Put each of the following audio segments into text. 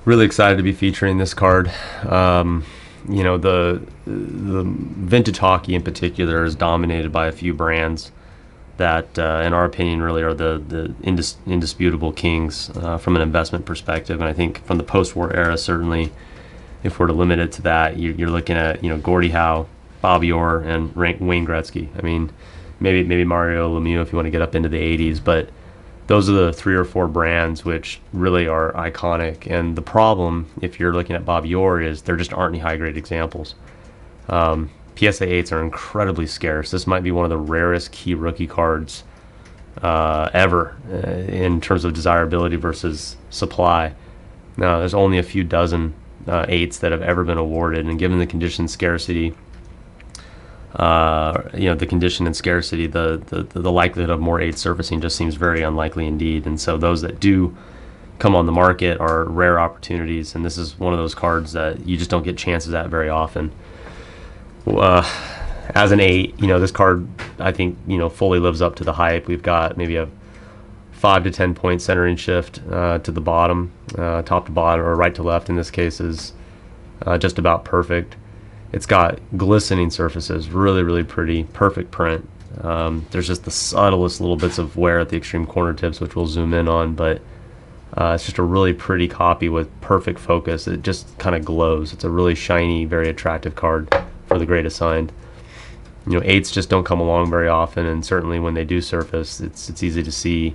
Really excited to be featuring this card. You know, the vintage hockey in particular is dominated by a few brands that, in our opinion, really are the indisputable kings from an investment perspective. And I think from the post-war era, certainly, if we're to limit it to that, you're looking at, you know, Gordie Howe, Bobby Orr, and Wayne Gretzky. I mean, maybe Mario Lemieux if you want to get up into the 80s, but those are the 3 or 4 brands which really are iconic. And the problem, if you're looking at Bobby Orr, is there just aren't any high-grade examples. PSA 8s are incredibly scarce. This might be one of the rarest key rookie cards ever in terms of desirability versus supply. Now, there's only a few dozen 8s that have ever been awarded, and given the condition scarcity, the condition and scarcity, the likelihood of more 8 surfacing just seems very unlikely indeed. And so those that do come on the market are rare opportunities, and this is one of those cards that you just don't get chances at very often. As an 8, this card, I think, fully lives up to the hype. We've got maybe a 5 to 10 point centering shift to the bottom, top to bottom, or right to left in this case is just about perfect. It's got glistening surfaces, really, really pretty, perfect print. There's just the subtlest little bits of wear at the extreme corner tips, which we'll zoom in on, but it's just a really pretty copy with perfect focus. It just kind of glows. It's a really shiny, very attractive card for the grade assigned. 8s just don't come along very often, and certainly when they do surface, it's easy to see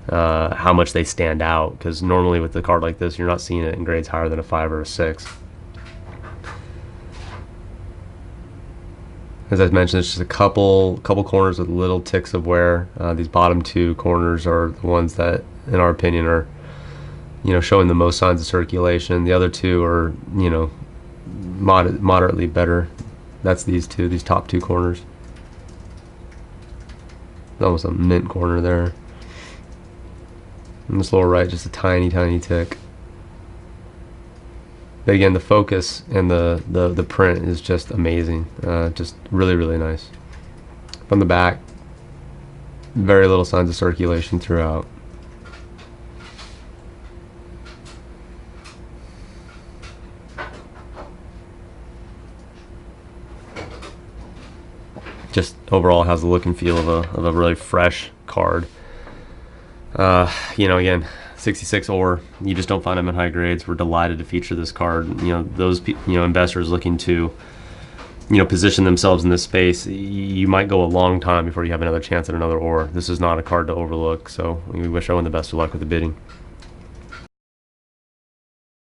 how much they stand out, because normally with a card like this, you're not seeing it in grades higher than a 5 or a 6. As I mentioned, it's just a couple corners with little ticks of wear. These bottom 2 corners are the ones that, in our opinion, are showing the most signs of circulation. The other 2 are moderately better. That's these top 2 corners. Almost a mint corner there. And this lower right, just a tiny tick. But again, the focus and the print is just amazing. Just really, really nice. From the back, very little signs of circulation throughout. Just overall has the look and feel of a really fresh card. Again, 66 or you just don't find them in high grades. We're delighted to feature this card. Those investors looking to position themselves in this space, you might go a long time before you have another chance at another or. This is not a card to overlook, so we wish Owen the best of luck with the bidding.